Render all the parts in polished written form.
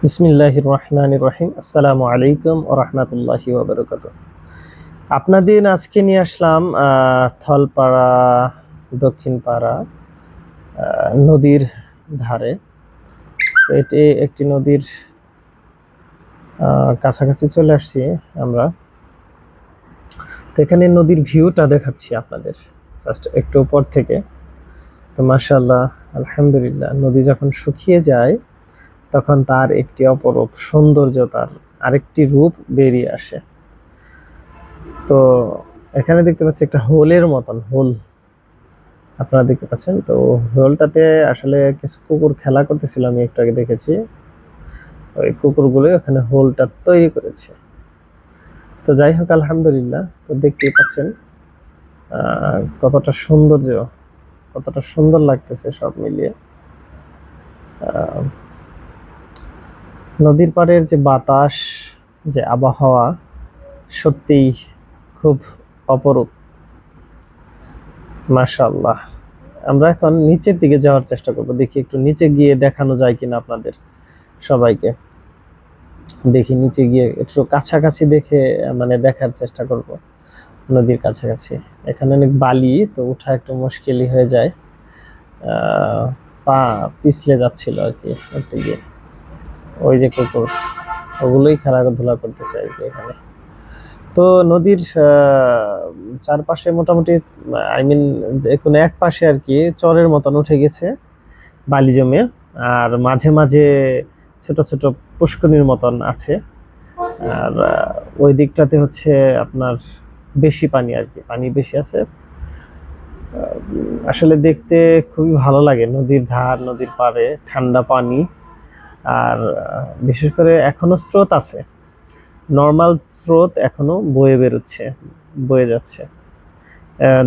বিসমিল্লাহির রহমানির রহিম। আসসালামু আলাইকুম ওয়া রাহমাতুল্লাহি ওয়া বারাকাতুহু। আপনাদের আজকে নিয়ে আসলাম থলপাড়া দক্ষিণপাড়া নদীর ধারে। তো এটি একটি নদীর কাছাকাছি চলে আসছি আমরা। তো এখানে নদীর ভিউটা দেখাচ্ছি আপনাদের জাস্ট একটু উপর থেকে। তো মাশাআল্লাহ, আলহামদুলিল্লাহ, নদী যখন শুকিয়ে যায় তখন তার একটি অপরূপ সৌন্দর্য, তার আরেকটি রূপ বেরিয়ে আসে। তো এখানে দেখতে পাচ্ছি একটা হোলের মতন হোল, আপনারা দেখতে পাচ্ছেন। তো হোলটাতে আসলে কিছু কুকুর খেলা করতেছিল, আমি একটু আগে দেখেছি। ওই কুকুরগুলো ওখানে হোলটা তৈরি করেছে। তো যাই হোক, আলহামদুলিল্লাহ। তো দেখতেই পাচ্ছেন কতটা সৌন্দর্য, কতটা সুন্দর লাগতেছে সব মিলিয়ে। নদীর পাড়ের যে বাতাস, যে আবহাওয়া, সত্যিই খুব অপরূপ। মাশাআল্লাহ। আমরা এখন নিচের দিকে যাওয়ার চেষ্টা করব, দেখি একটু নিচে গিয়ে দেখানো যায় কিনা আপনাদের সবাইকে। দেখি নিচে গিয়ে একটু কাছাকাছি দেখে মানে দেখার চেষ্টা করব নদীর কাছাকাছি। এখানে অনেক বালি, তো ওঠা একটু মুশকিলই হয়ে যায়, পা পিছলে যাচ্ছিল আর কি উঠতে গিয়ে। ওই যে কুকুর, ওগুলোই খেলাধুলা করতেছে আর কি এখানে। তো নদীর চারপাশে মোটামুটি আই মিন যে কোনো এক পাশে আর কি চরের মতন উঠে গেছে বালি জমে, আর মাঝে মাঝে ছোট ছোট পুষ্করিণীর মতন আছে। আর ওই দিকটাতে হচ্ছে আপনার বেশি পানি আর কি, পানি বেশি আছে। আসলে দেখতে খুবই ভালো লাগে, নদীর ধার, নদীর পাড়ে ঠান্ডা পানি। আর বিশেষ করে এখনো স্রোত আছে, নর্মাল স্রোত এখনো বয়ে বেরোচ্ছে, বয়ে যাচ্ছে।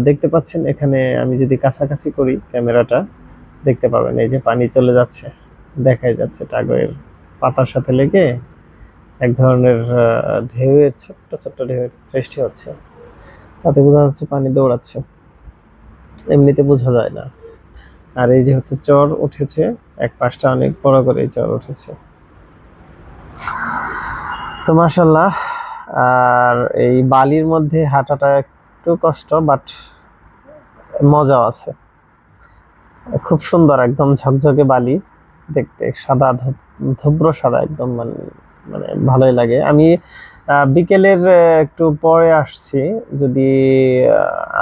দেখতে পাচ্ছেন এখানে, আমি যদি কাছাকাছি করি ক্যামেরাটা, দেখতে পাবেন এই যে পানি চলে যাচ্ছে, দেখাই যাচ্ছে টাগরের পাতার সাথে লেগে এক ধরনের ঢেউয়ের, ছোট্ট ছোট্ট ঢেউয়ের সৃষ্টি হচ্ছে। তাতে বোঝা যাচ্ছে পানি দৌড়াচ্ছে, এমনিতে বোঝা যায় না। আর এই যে হচ্ছে চর উঠেছে, এক পাশটা অনেক বড় করে চর উঠেছে। তো মাশাআল্লাহ। আর এই বালির মধ্যে হাঁটাটা একটু কষ্ট, বাট মজাও আছে। খুব সুন্দর, একদম ঝকঝকে বালি, দেখতে সাদা, ধুব্র সাদা একদম, মানে মানে ভালোই লাগে। আমি বিকেলের একটু পরে আসছি, যদি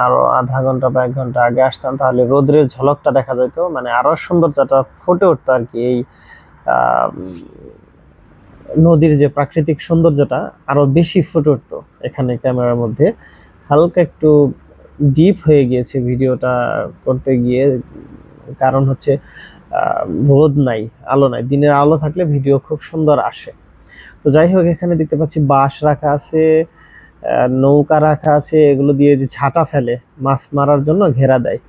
আরো আধা ঘন্টা বা 1 ঘন্টা আগে আসতাম তাহলে রোদ্রের ঝলকটা দেখা যেত, মানে আরো সৌন্দর্যটা ফুটে উঠতো আর কি। এই নদীর যে প্রাকৃতিক সৌন্দর্যটা আরো বেশি ফুটে উঠতো এখানে ক্যামেরার মধ্যে। হালকা একটু ডিপ হয়ে গিয়েছে ভিডিওটা করতে গিয়ে, কারণ হচ্ছে রোদ নাই, আলো নাই। দিনের আলো থাকলে ভিডিও খুব সুন্দর আসে। তো যাই হোক, এখানে দেখতে পাচ্ছি বাঁশ রাখা আছে, নৌকা রাখা আছে, এগুলো দিয়ে যে ঝাঁটা ফেলে মাছ মারার জন্য, ঘেরা দেয়,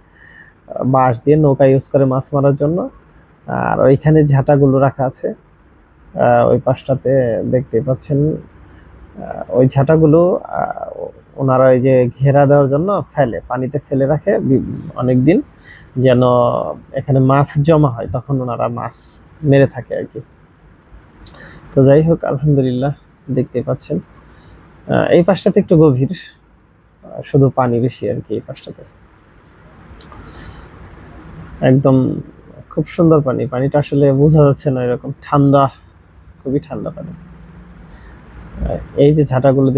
বাঁশ দিয়ে নৌকা ইউজ করে মাছ মারার জন্য। আর ওইখানে ঝাঁটাগুলো রাখা আছে ওই পাশটাতে, দেখতে পাচ্ছেন। ওই ঝাঁটাগুলো ওনারা এই যে ঘেরা দেওয়ার জন্য ফেলে, পানিতে ফেলে রাখে অনেকদিন, যেন এখানে মাছ জমা হয়, তখন ওনারা মাছ মেরে থাকে আর কি। তো যাই হোক, আলহামদুলিল্লাহ, দেখতে পাচ্ছেন এই পাশটাতে একটু গভীর, শুধু পানি বেশি আর কি এই পাশটাতে। একদম খুব সুন্দর পানি, পানিটা আসলে বোঝা যাচ্ছে না, এরকম ঠান্ডা, খুবই ঠান্ডা পানি। এই যে ঝাঁটাগুলো